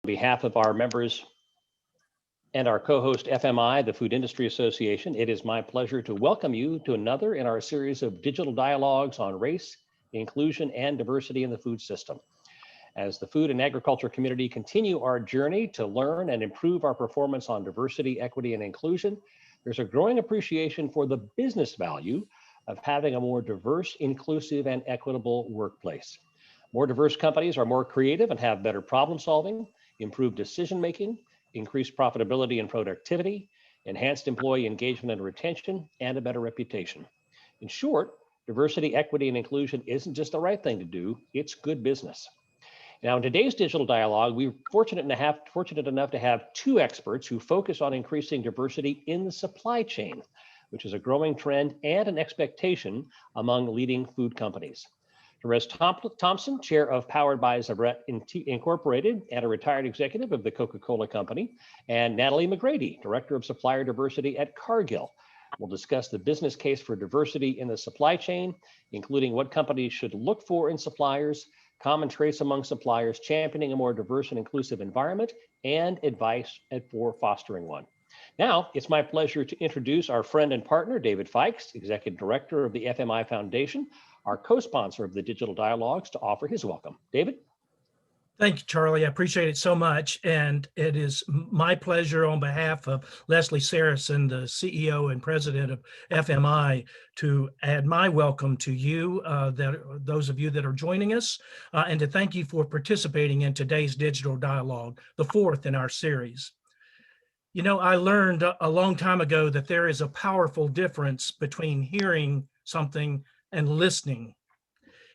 behalf of our members and our co-host FMI, the Food Industry Association, it is my pleasure to welcome you to another in our series of digital dialogues on race, inclusion, and diversity in the food system. As the food and agriculture community continue our journey to learn and improve our performance on diversity, equity, and inclusion, there's a growing appreciation for the business value of having a more diverse, inclusive, and equitable workplace. More diverse companies are more creative and have better problem solving, improved decision-making, increased profitability and productivity, enhanced employee engagement and retention, and a better reputation. In short, diversity, equity, and inclusion isn't just the right thing to do, it's good business. Now, in today's digital dialogue, we're fortunate enough to have two experts who focus on increasing diversity in the supply chain, which is a growing trend and an expectation among leading food companies. Terrez Thompson, chair of Powered by Zerret Incorporated and a retired executive of the Coca-Cola Company, and Natalie McGrady, director of Supplier Diversity at Cargill. We'll discuss the business case for diversity in the supply chain, including what companies should look for in suppliers, common traits among suppliers, championing a more diverse and inclusive environment, and advice for fostering one. Now, it's my pleasure to introduce our friend and partner, David Fikes, Executive Director of the FMI Foundation, our co-sponsor of the Digital Dialogues, to offer his welcome. David? Thank you, Charlie. I appreciate it so much. And it is my pleasure on behalf of Leslie Saracen, the CEO and president of FMI, to add my welcome to you, those of you that are joining us, and to thank you for participating in today's digital dialogue, the fourth in our series. You know, I learned a long time ago that there is a powerful difference between hearing something and listening.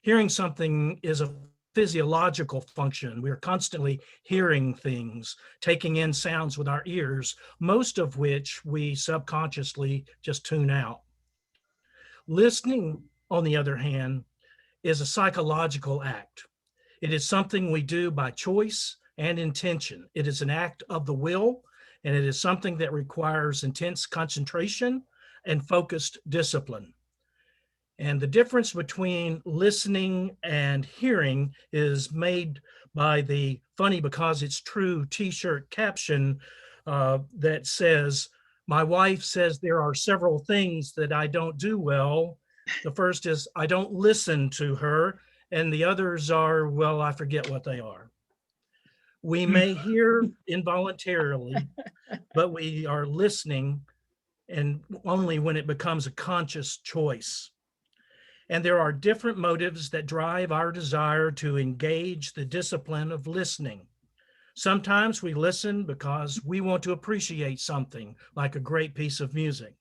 Hearing something is a physiological function. We are constantly hearing things, taking in sounds with our ears, most of which we subconsciously just tune out. Listening, on the other hand, is a psychological act. It is something we do by choice and intention. It is an act of the will, and it is something that requires intense concentration and focused discipline. And the difference between listening and hearing is made by the funny because it's true t-shirt caption that says, "My wife says there are several things that I don't do well. The first is I don't listen to her, and the others are, well, I forget what they are." We may hear involuntarily, but we are listening, and only when it becomes a conscious choice. And there are different motives that drive our desire to engage the discipline of listening. Sometimes we listen because we want to appreciate something, like a great piece of music.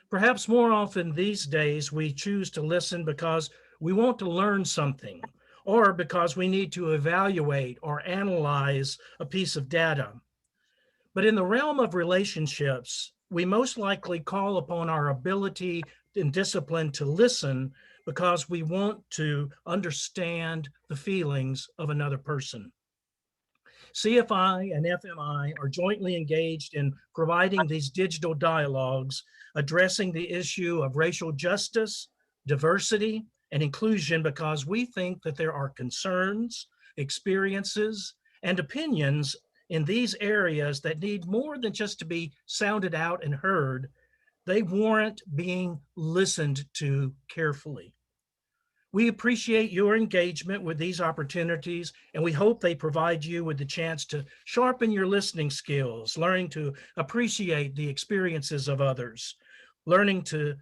Perhaps more often these days, we choose to listen because we want to learn something, or because we need to evaluate or analyze a piece of data. But in the realm of relationships, we most likely call upon our ability and discipline to listen because we want to understand the feelings of another person. CFI and FMI are jointly engaged in providing these digital dialogues, addressing the issue of racial justice, diversity, and inclusion because we think that there are concerns, experiences, and opinions in these areas that need more than just to be sounded out and heard. They warrant being listened to carefully. We appreciate your engagement with these opportunities, and we hope they provide you with the chance to sharpen your listening skills, learning to appreciate the experiences of others, listening to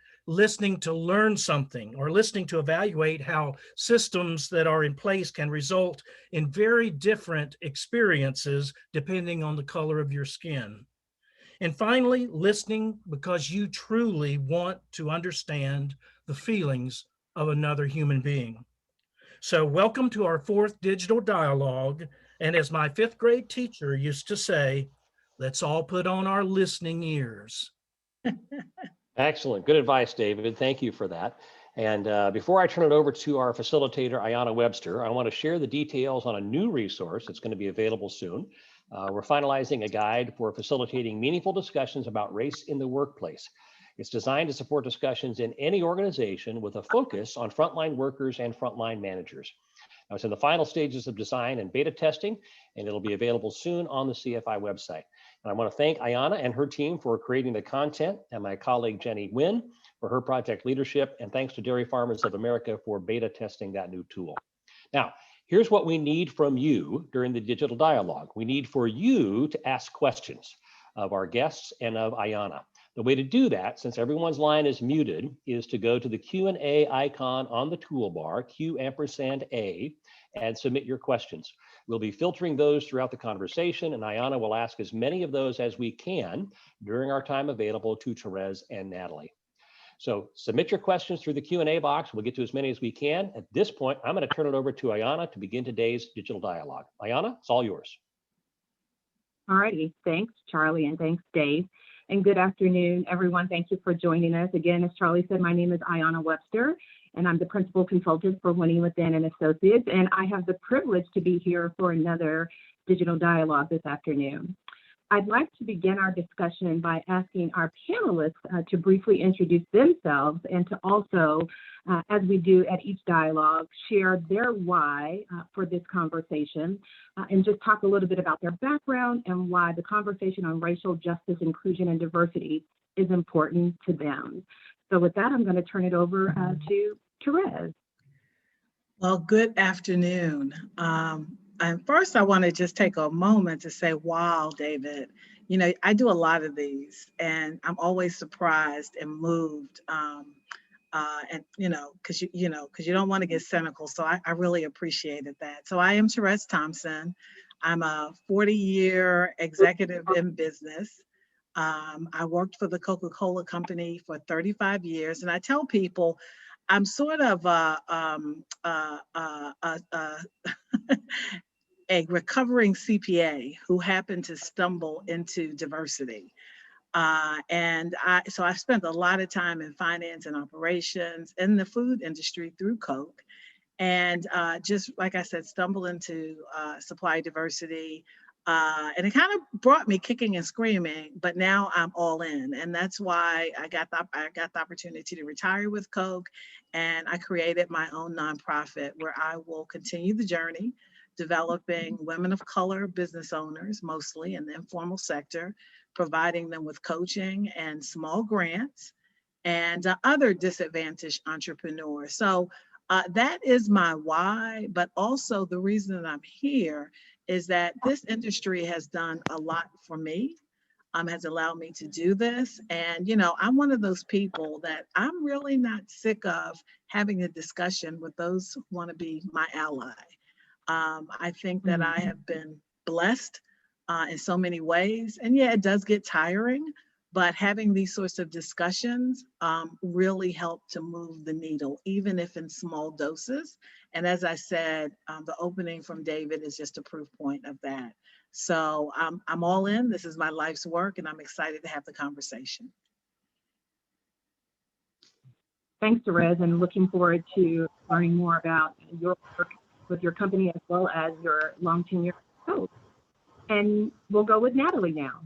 learn something, or listening to evaluate how systems that are in place can result in very different experiences depending on the color of your skin. And finally, listening because you truly want to understand the feelings of another human being. So welcome to our fourth digital dialogue. And as my fifth grade teacher used to say, let's all put on our listening ears. Excellent. Good advice, David. Thank you for that. And before I turn it over to our facilitator, Ayanna Webster, I want to share the details on a new resource that's going to be available soon. We're finalizing a guide for facilitating meaningful discussions about race in the workplace. It's designed to support discussions in any organization with a focus on frontline workers and frontline managers. Now, it's in the final stages of design and beta testing, and it'll be available soon on the CFI website. And I want to thank Ayanna and her team for creating the content, and my colleague Jenny Nguyen for her project leadership, and thanks to Dairy Farmers of America for beta testing that new tool. Now, here's what we need from you during the digital dialogue. We need for you to ask questions of our guests and of Ayanna. The way to do that, since everyone's line is muted, is to go to the Q&A icon on the toolbar, Q&A, and submit your questions. We'll be filtering those throughout the conversation, and Ayanna will ask as many of those as we can during our time available to Terrez and Natalie. So submit your questions through the Q&A box. We'll get to as many as we can. At this point, I'm going to turn it over to Ayanna to begin today's digital dialogue. Ayanna, it's all yours. All righty. Thanks, Charlie, and thanks, Dave. And good afternoon, everyone. Thank you for joining us. Again, as Charlie said, my name is Ayanna Webster, and I'm the Principal Consultant for Winning Within and Associates, and I have the privilege to be here for another digital dialogue this afternoon. I'd like to begin our discussion by asking our panelists to briefly introduce themselves and to also, as we do at each dialogue, share their why for this conversation and just talk a little bit about their background and why the conversation on racial justice, inclusion, and diversity is important to them. So with that, I'm going to turn it over to Terrez. Well, good afternoon. And first, I want to just take a moment to say, wow, David, you know, I do a lot of these and I'm always surprised and moved. And, because you don't want to get cynical. So I really appreciated that. So I am Terrez Thompson. I'm a 40-year executive in business. I worked for the Coca-Cola Company for 35 years. And I tell people, I'm sort of a recovering CPA who happened to stumble into diversity. So I spent a lot of time in finance and operations in the food industry through Coke. And just like I said, stumbled into Supplier Diversity. And it kind of brought me kicking and screaming, but now I'm all in. And that's why I got the opportunity to retire with Coke. And I created my own nonprofit where I will continue the journey, developing women of color business owners, mostly in the informal sector, providing them with coaching and small grants and other disadvantaged entrepreneurs. So that is my why, but also the reason that I'm here is that this industry has done a lot for me, has allowed me to do this. And, I'm one of those people that I'm really not sick of having a discussion with those who want to be my ally. I think that I have been blessed in so many ways. And yeah, it does get tiring, but having these sorts of discussions really help to move the needle, even if in small doses. And as I said, the opening from David is just a proof point of that. So I'm all in. This is my life's work, and I'm excited to have the conversation. Thanks, Terrez, and looking forward to learning more about your work with your company as well as your long tenure coach. And we'll go with Natalie now.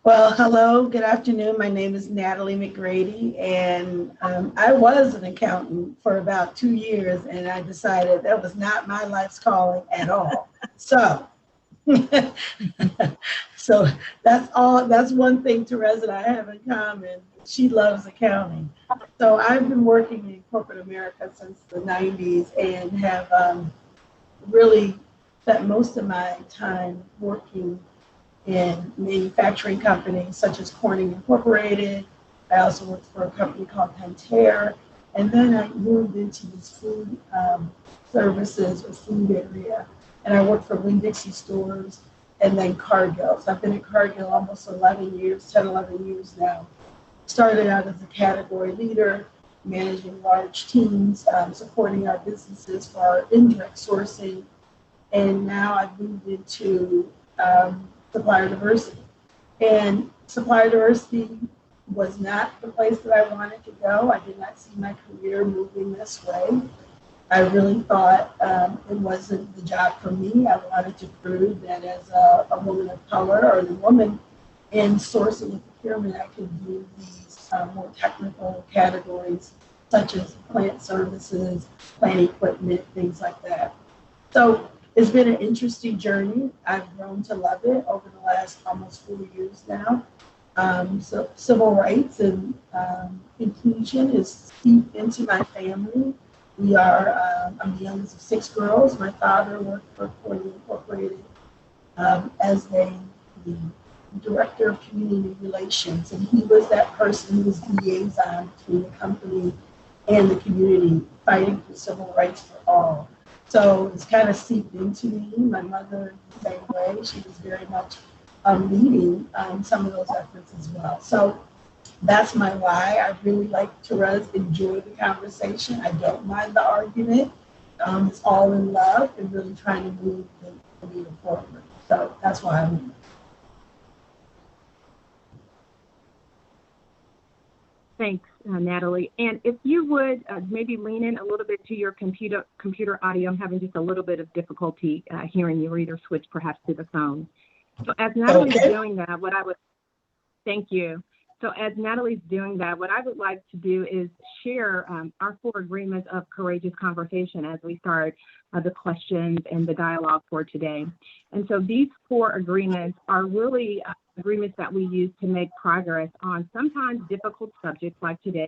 Well, hello, good afternoon. My name is Natalie McGrady, and I was an accountant for about 2 years, and I decided that was not my life's calling at all. So that's one thing Terrez and I have in common. She loves accounting. So I've been working in corporate America since the 90s and have really spent most of my time working in manufacturing companies such as Corning Incorporated. I also worked for a company called Pentair. And then I moved into this food services or food area. And I worked for Winn-Dixie stores and then Cargill. So I've been at Cargill almost 11 years now. Started out as a category leader, managing large teams, supporting our businesses for our indirect sourcing. And now I've moved into Supplier Diversity. And Supplier Diversity was not the place that I wanted to go. I did not see my career moving this way. I really thought it wasn't the job for me. I wanted to prove that as a woman of color or the woman in sourcing and procurement, I could do these more technical categories, such as plant services, plant equipment, things like that. So it's been an interesting journey. I've grown to love it over the last almost 4 years now. So civil rights and inclusion is deep into my family. We are, I'm the youngest of 6 girls. My father worked for Ford Incorporated as the director of community relations, and he was that person who was the liaison between the company and the community, fighting for civil rights for all. So it's kind of seeped into me. My mother, the same way, she was very much leading some of those efforts as well. So that's my why. I really like Terrez, enjoy the conversation. I don't mind the argument. It's all in love and really trying to move the needle forward. So that's why I'm here. Thanks, Natalie. And if you would maybe lean in a little bit to your computer audio. I'm having just a little bit of difficulty hearing you, or either switch perhaps to the phone. So as Natalie's doing that, thank you. So as Natalie's doing that, what I would like to do is share our 4 agreements of courageous conversation as we start the questions and the dialogue for today. And so these 4 agreements are really agreements that we use to make progress on sometimes difficult subjects like today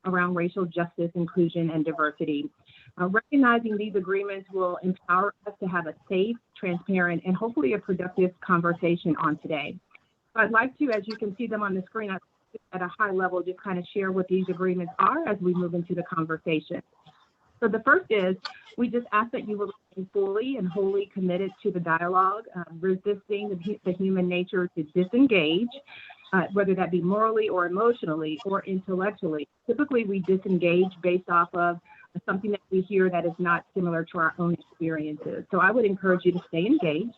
around racial justice, inclusion, and diversity. Recognizing these agreements will empower us to have a safe, transparent, and hopefully a productive conversation on today. So I'd like to, as you can see them on the screen, at a high level, just kind of share what these agreements are as we move into the conversation. So the first is, we just ask that you will remain fully and wholly committed to the dialogue, resisting the human nature to disengage, whether that be morally or emotionally or intellectually. Typically, we disengage based off of something that we hear that is not similar to our own experiences. So I would encourage you to stay engaged,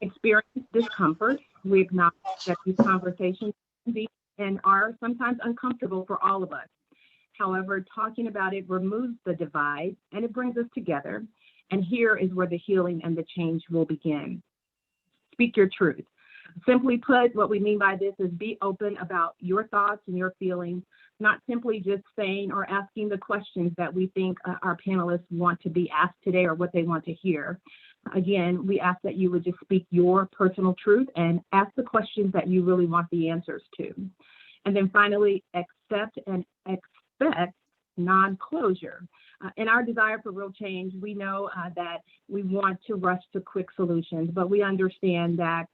experience discomfort. We acknowledge that these conversations can be and are sometimes uncomfortable for all of us. However, talking about it removes the divide and it brings us together. And here is where the healing and the change will begin. Speak your truth. Simply put, what we mean by this is be open about your thoughts and your feelings, not simply just saying or asking the questions that we think our panelists want to be asked today or what they want to hear. Again, we ask that you would just speak your personal truth and ask the questions that you really want the answers to. And then finally, accept and expect non-closure. In our desire for real change, we know that we want to rush to quick solutions, but we understand that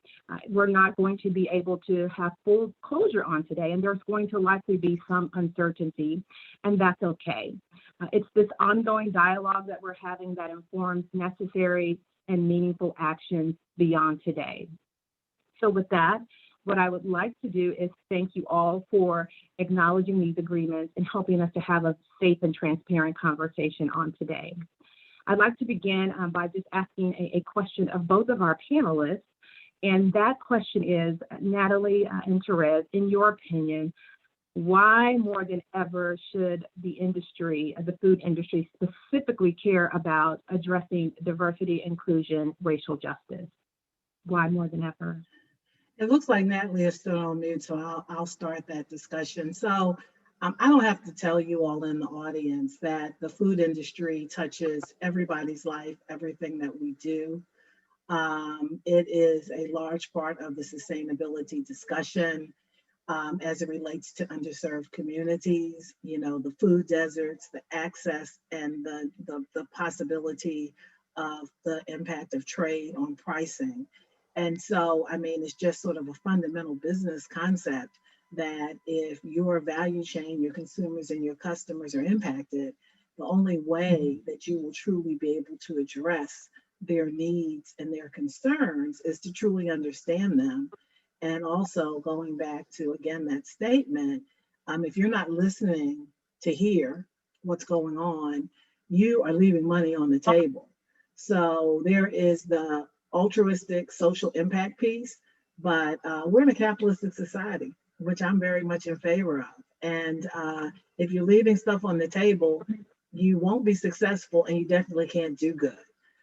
we're not going to be able to have full closure on today, and there's going to likely be some uncertainty, and that's okay. It's this ongoing dialogue that we're having that informs necessary and meaningful actions beyond today. So with that, what I would like to do is thank you all for acknowledging these agreements and helping us to have a safe and transparent conversation on today. I'd like to begin by just asking a question of both of our panelists. And that question is, Natalie and Terrez, in your opinion, why more than ever should the industry, the food industry specifically, care about addressing diversity, inclusion, racial justice? Why more than ever? It looks like Natalie is still on mute, so I'll start that discussion. So I don't have to tell you all in the audience that the food industry touches everybody's life, everything that we do. It is a large part of the sustainability discussion as it relates to underserved communities, you know, the food deserts, the access, and the possibility of the impact of trade on pricing. And so, I mean, it's just sort of a fundamental business concept that if your value chain, your consumers and your customers are impacted, the only way that you will truly be able to address their needs and their concerns is to truly understand them. And also going back to, again, that statement, if you're not listening to hear what's going on, you are leaving money on the table. So there is the altruistic social impact piece, but we're in a capitalistic society, which I'm very much in favor of. And if you're leaving stuff on the table, you won't be successful and you definitely can't do good.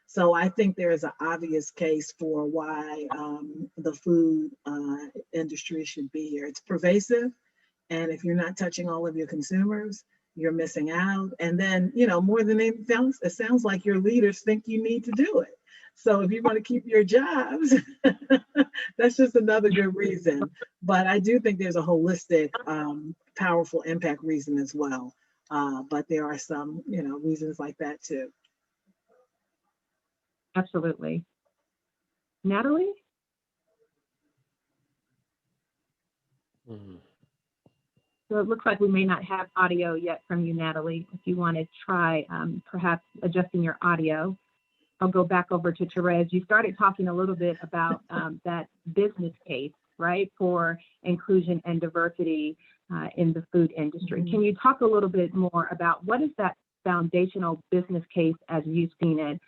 So I think there is an obvious case for why the food industry should be here. It's pervasive, And if you're not touching all of your consumers, you're missing out. And then, you know, more than anything else, it sounds like your leaders think you need to do it. So if you want to keep your jobs, that's just another good reason. But I do think there's a holistic, powerful impact reason as well. But there are some, you know, reasons like that too. Absolutely. Natalie? Mhm. So it looks like we may not have audio yet from you, Natalie. If you want to try perhaps adjusting your audio. I'll go back over to Terrez. You started talking a little bit about that business case, right, for inclusion and diversity in the food industry. Mm-hmm. Can you talk a little bit more about what is that foundational business case as you've seen it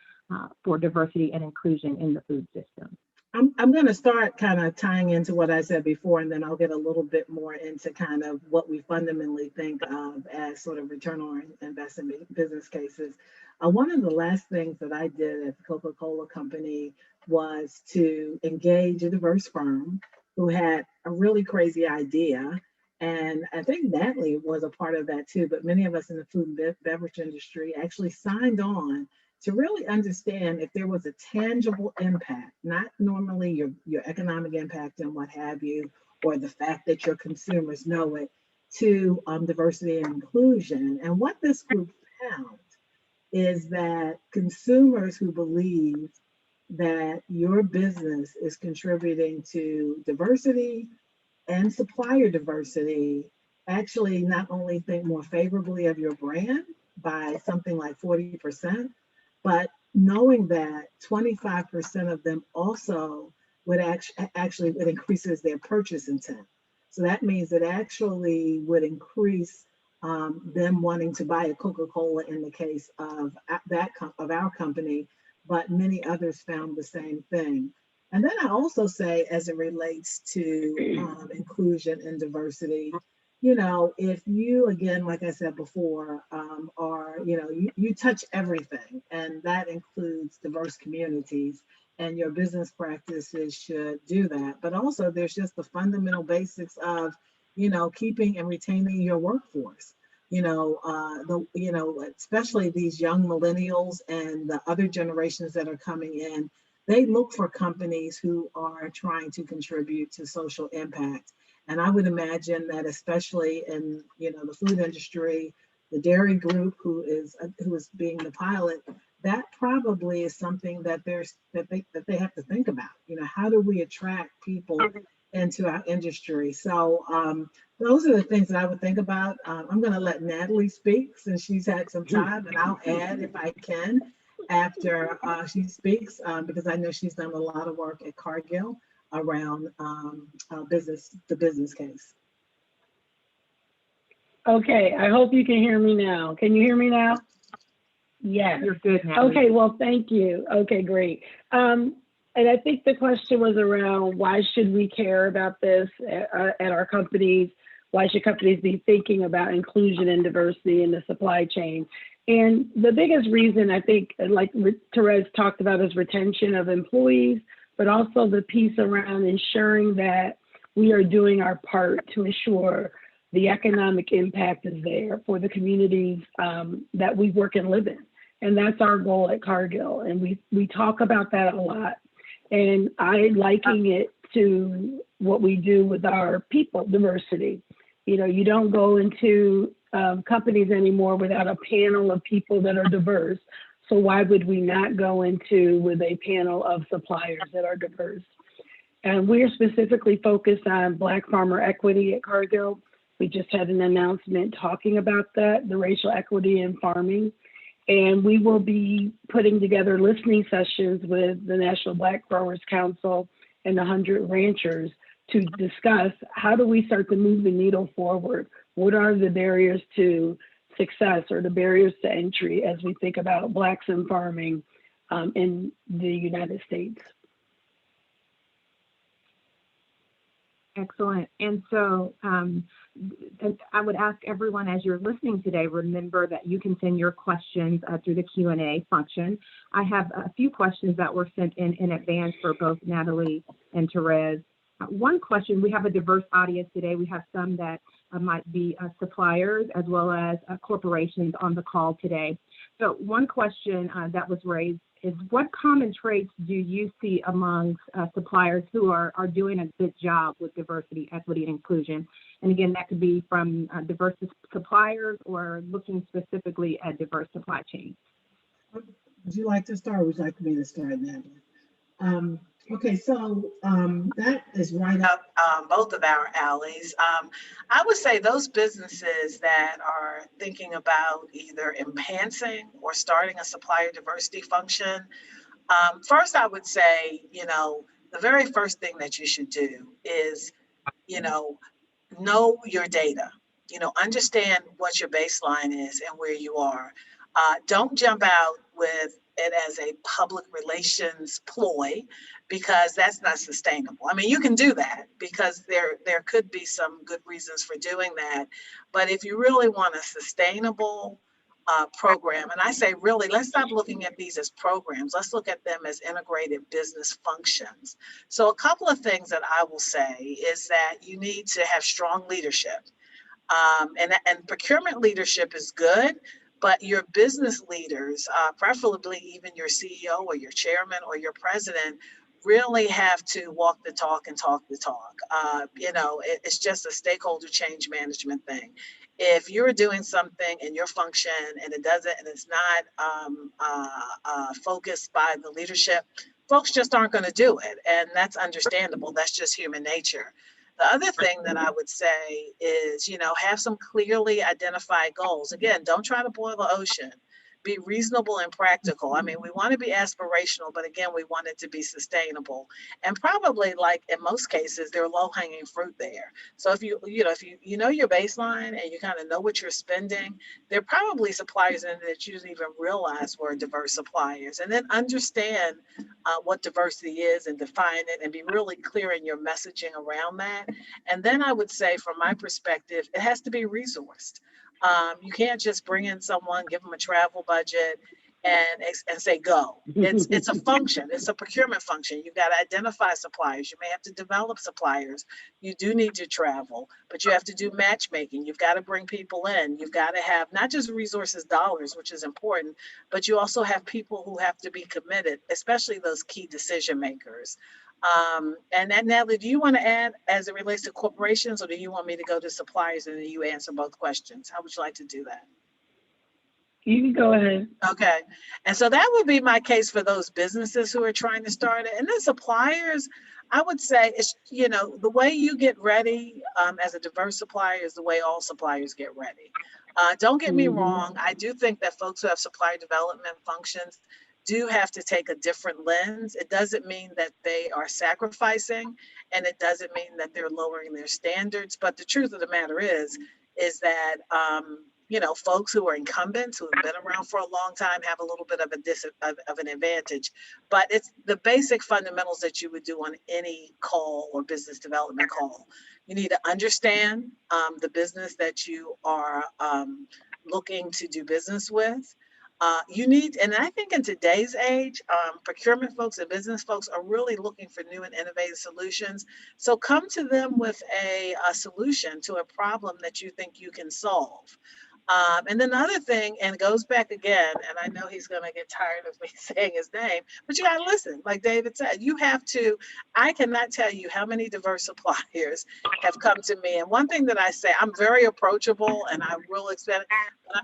for diversity and inclusion in the food system? I'm going to start kind of tying into what I said before, and then I'll get a little bit more into kind of what we fundamentally think of as sort of return on investment business cases. One of the last things that I did at the Coca-Cola Company was to engage a diverse firm who had a really crazy idea. And I think Natalie was a part of that too, but many of us in the food and beverage industry actually signed on to really understand if there was a tangible impact, not normally your economic impact and what have you, or the fact that your consumers know it, to diversity and inclusion. And what this group found is that consumers who believe that your business is contributing to diversity and supplier diversity actually not only think more favorably of your brand by something like 40%, but knowing that 25% of them also would actually it increases their purchase intent. So that means it actually would increase them wanting to buy a Coca-Cola in the case of our company, but many others found the same thing. And then I also say, as it relates to inclusion and diversity, you know, if you, again, like I said before, are, you know, you touch everything, and that includes diverse communities, and your business practices should do that. But also there's just the fundamental basics of, you know, keeping and retaining your workforce. You know, especially these young millennials and the other generations that are coming in, they look for companies who are trying to contribute to social impact. And I would imagine that especially in, you know, the food industry, the dairy group who is being the pilot, that probably is something that they have to think about. You know, how do we attract people into our industry? So those are the things that I would think about. I'm going to let Natalie speak since she's had some time, and I'll add if I can after she speaks, because I know she's done a lot of work at Cargill around the business case. Okay, I hope you can hear me now. Can you hear me now? Yes. You're good, Natalie. Okay, well, thank you. Okay, great. And I think the question was around why should we care about this at our companies? Why should companies be thinking about inclusion and diversity in the supply chain? And the biggest reason, I think, like Terrez talked about, is retention of employees, but also the piece around ensuring that we are doing our part to ensure the economic impact is there for the communities that we work and live in. And that's our goal at Cargill. And we talk about that a lot. And I liken it to what we do with our people diversity. You know, you don't go into companies anymore without a panel of people that are diverse. So why would we not go into with a panel of suppliers that are diverse? And we're specifically focused on Black farmer equity at Cargill. We just had an announcement talking about that, the racial equity in farming. And we will be putting together listening sessions with the National Black Growers Council and 100 ranchers to discuss how do we start to move the needle forward? What are the barriers to success or the barriers to entry as we think about Blacks in farming in the United States? Excellent. And so I would ask everyone as you're listening today, remember that you can send your questions through the Q&A function. I have a few questions that were sent in advance for both Natalie and Terrez. One question, we have a diverse audience today. We have some that might be suppliers as well as corporations on the call today. So one question that was raised is, what common traits do you see amongst suppliers who are doing a good job with diversity, equity, and inclusion? And again, that could be from diverse suppliers or looking specifically at diverse supply chains. Would you like to start, or would you like me to start, Natalie? Okay, so that is right up both of our alleys. I would say those businesses that are thinking about either enhancing or starting a supplier diversity function. First, I would say, the very first thing that you should do is, know your data. Understand what your baseline is and where you are. Don't jump out with it as a public relations ploy, because that's not sustainable. I mean, you can do that because there could be some good reasons for doing that. But if you really want a sustainable program, and I say really, let's stop looking at these as programs. Let's look at them as integrated business functions. So a couple of things that I will say is that you need to have strong leadership. And procurement leadership is good, but your business leaders, preferably even your CEO or your chairman or your president, really have to walk the talk and talk the talk. It's just a stakeholder change management thing. If you're doing something in your function and it's not focused by the leadership, folks just aren't going to do it. And that's understandable. That's just human nature. The other thing that I would say is, have some clearly identified goals. Again, don't try to boil the ocean. Be reasonable and practical. I mean, we want to be aspirational, but again, we want it to be sustainable. And probably, like in most cases, there are low-hanging fruit there. So if you know your baseline and you kind of know what you're spending, there are probably suppliers in there that you didn't even realize were diverse suppliers. And then understand what diversity is and define it and be really clear in your messaging around that. And then I would say, from my perspective, it has to be resourced. You can't just bring in someone, give them a travel budget and say, go. It's a function. It's a procurement function. You've got to identify suppliers. You may have to develop suppliers. You do need to travel, but you have to do matchmaking. You've got to bring people in. You've got to have not just resources, dollars, which is important, but you also have people who have to be committed, especially those key decision makers. And then, Natalie, do you want to add as it relates to corporations, or do you want me to go to suppliers and then you answer both questions? How would you like to do that? You can go ahead. Okay. And so that would be my case for those businesses who are trying to start it. And then suppliers, I would say, it's, the way you get ready as a diverse supplier is the way all suppliers get ready. Don't get me wrong. I do think that folks who have supplier development functions do have to take a different lens. It doesn't mean that they are sacrificing, and it doesn't mean that they're lowering their standards. But the truth of the matter is that, folks who are incumbents, who have been around for a long time, have a little bit of an advantage. But it's the basic fundamentals that you would do on any call or business development call. You need to understand the business that you are looking to do business with. And I think in today's age, procurement folks and business folks are really looking for new and innovative solutions. So come to them with a solution to a problem that you think you can solve. And then the other thing, and it goes back again, and I know he's going to get tired of me saying his name, but you got to listen. Like David said, I cannot tell you how many diverse suppliers have come to me. And one thing that I say, I'm very approachable and I will expect,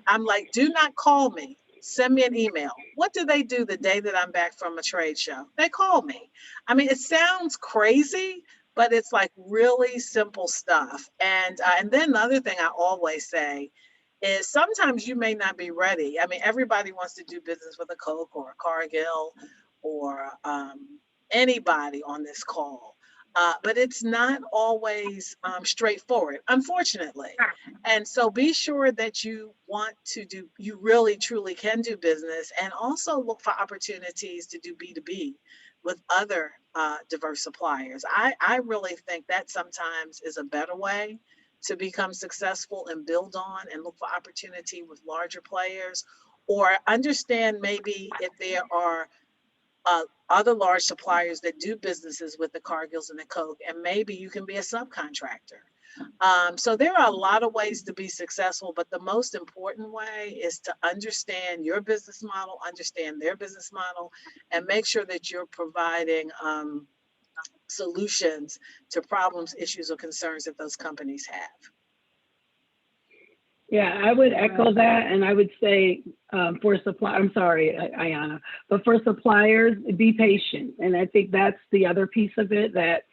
I'm like, do not call me. Send me an email. What do they do the day that I'm back from a trade show? They call me. I mean, it sounds crazy, but it's like really simple stuff. And then the other thing I always say is sometimes you may not be ready. I mean, everybody wants to do business with a Coke or a Cargill or anybody on this call. But it's not always straightforward, unfortunately. And so be sure that you really truly can do business, and also look for opportunities to do B2B with other diverse suppliers. I really think that sometimes is a better way to become successful and build on and look for opportunity with larger players, or understand maybe if there are other large suppliers that do businesses with the Cargills and the Coke, and maybe you can be a subcontractor. So there are a lot of ways to be successful, but the most important way is to understand your business model, understand their business model, and make sure that you're providing solutions to problems, issues, or concerns that those companies have. Yeah, I would echo that, and I would say for supply, I'm sorry, Ayana, but for suppliers, be patient. And I think that's the other piece of it, that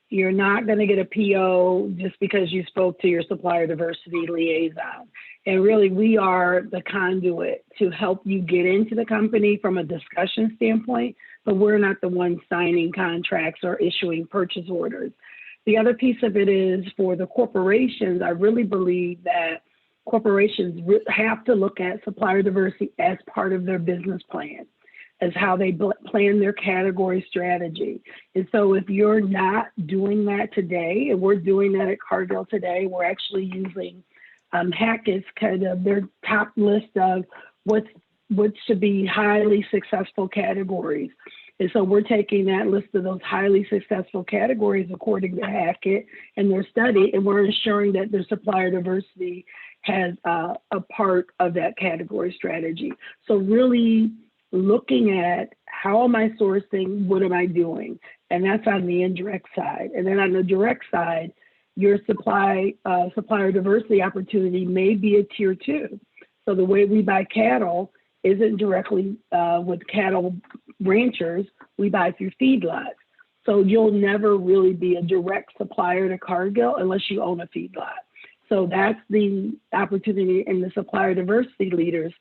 you're not going to get a PO just because you spoke to your supplier diversity liaison. And really, we are the conduit to help you get into the company from a discussion standpoint, but we're not the ones signing contracts or issuing purchase orders. The other piece of it is for the corporations, I really believe that corporations have to look at supplier diversity as part of their business plan, as how they plan their category strategy. And so if you're not doing that today, and we're doing that at Cargill today, we're actually using Hackett's kind of their top list of what should be highly successful categories. And so we're taking that list of those highly successful categories according to Hackett and their study, and we're ensuring that their supplier diversity has a part of that category strategy. So really looking at how am I sourcing, what am I doing? And that's on the indirect side. And then on the direct side, your supplier diversity opportunity may be a tier 2. So the way we buy cattle isn't directly with cattle ranchers, we buy through feedlots. So you'll never really be a direct supplier to Cargill unless you own a feedlot. So that's the opportunity, and the supplier diversity leaders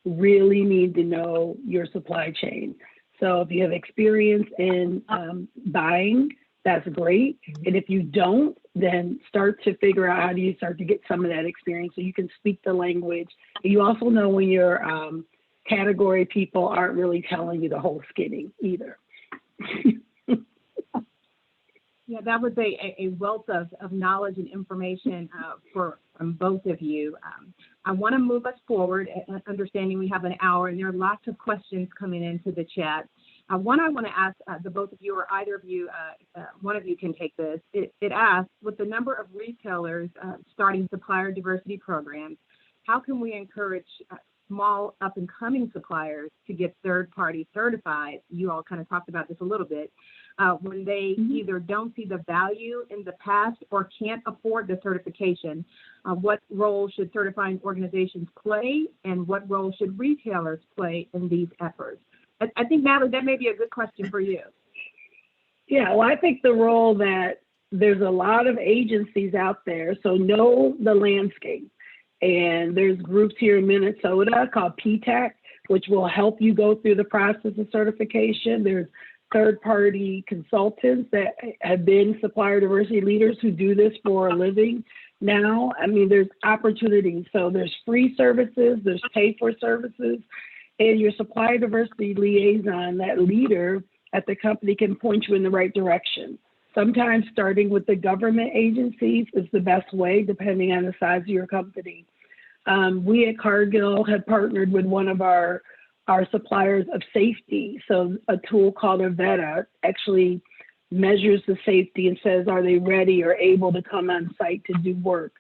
really need to know your supply chain. So if you have experience in buying, that's great. And if you don't, then start to figure out how do you start to get some of that experience so you can speak the language. You also know when your category people aren't really telling you the whole skinny either. Yeah, that was a wealth of knowledge and information from both of you. I want to move us forward, understanding we have an hour and there are lots of questions coming into the chat. One I want to ask the both of you, or either of you, one of you can take this. It asks, with the number of retailers starting supplier diversity programs, how can we encourage small up-and-coming suppliers to get third-party certified? You all kind of talked about this a little bit. When they either don't see the value in the past or can't afford the certification, what role should certifying organizations play, and what role should retailers play in these efforts? I think, Natalie, that may be a good question for you. Yeah, well, I think the role that there's a lot of agencies out there, so know the landscape. And there's groups here in Minnesota called PTAC, which will help you go through the process of certification. There's third-party consultants that have been supplier diversity leaders who do this for a living now. I mean, there's opportunities. So there's free services, there's pay-for services, and your supplier diversity liaison, that leader at the company, can point you in the right direction. Sometimes starting with the government agencies is the best way, depending on the size of your company. We at Cargill have partnered with one of our suppliers of safety. So a tool called Avetta actually measures the safety and says, are they ready or able to come on site to do work?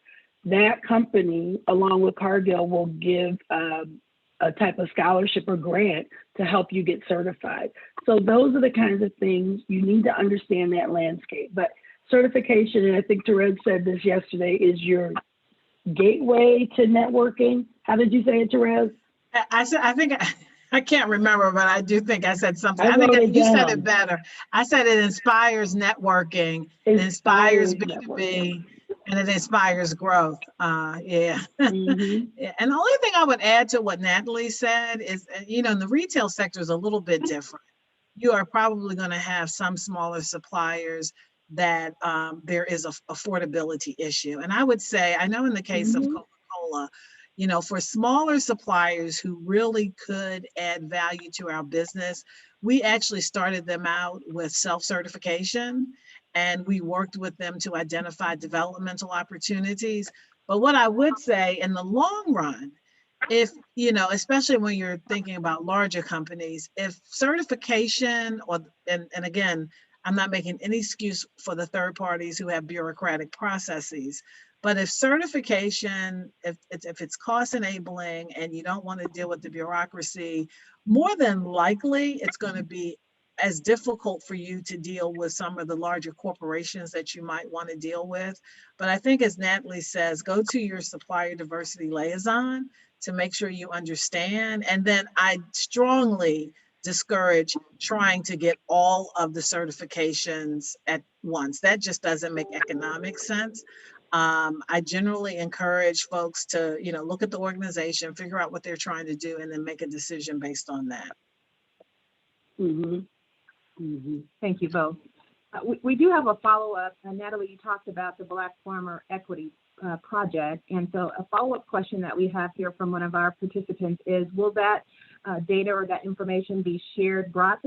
That company, along with Cargill, will give a type of scholarship or grant to help you get certified. So those are the kinds of things you need to understand, that landscape. But certification, and I think Terrez said this yesterday, is your gateway to networking. How did you say it, Terrez? I can't remember, but I do think I said something. I think you said it better. I said it inspires networking, it inspires B2B, and it inspires growth. Yeah. Mm-hmm. And the only thing I would add to what Natalie said is, in the retail sector is a little bit different. You are probably going to have some smaller suppliers that there is an affordability issue. And I would say, I know in the case of Coca-Cola, for smaller suppliers who really could add value to our business, we actually started them out with self-certification, and we worked with them to identify developmental opportunities. But what I would say in the long run if, you know, especially when you're thinking about larger companies, if certification and again, I'm not making any excuse for the third parties who have bureaucratic processes, but if certification, if it's cost enabling and you don't want to deal with the bureaucracy, more than likely it's going to be as difficult for you to deal with some of the larger corporations that you might want to deal with. But I think, as Natalie says, go to your supplier diversity liaison to make sure you understand. And then I strongly discourage trying to get all of the certifications at once. That just doesn't make economic sense. I generally encourage folks to, you know, look at the organization, figure out what they're trying to do, and then make a decision based on that. Mm-hmm. Mm-hmm. Thank you both. We do have a follow-up. Natalie, you talked about the Black Farmer Equity Project. And so a follow-up question that we have here from one of our participants is, will that data or that information be shared broadly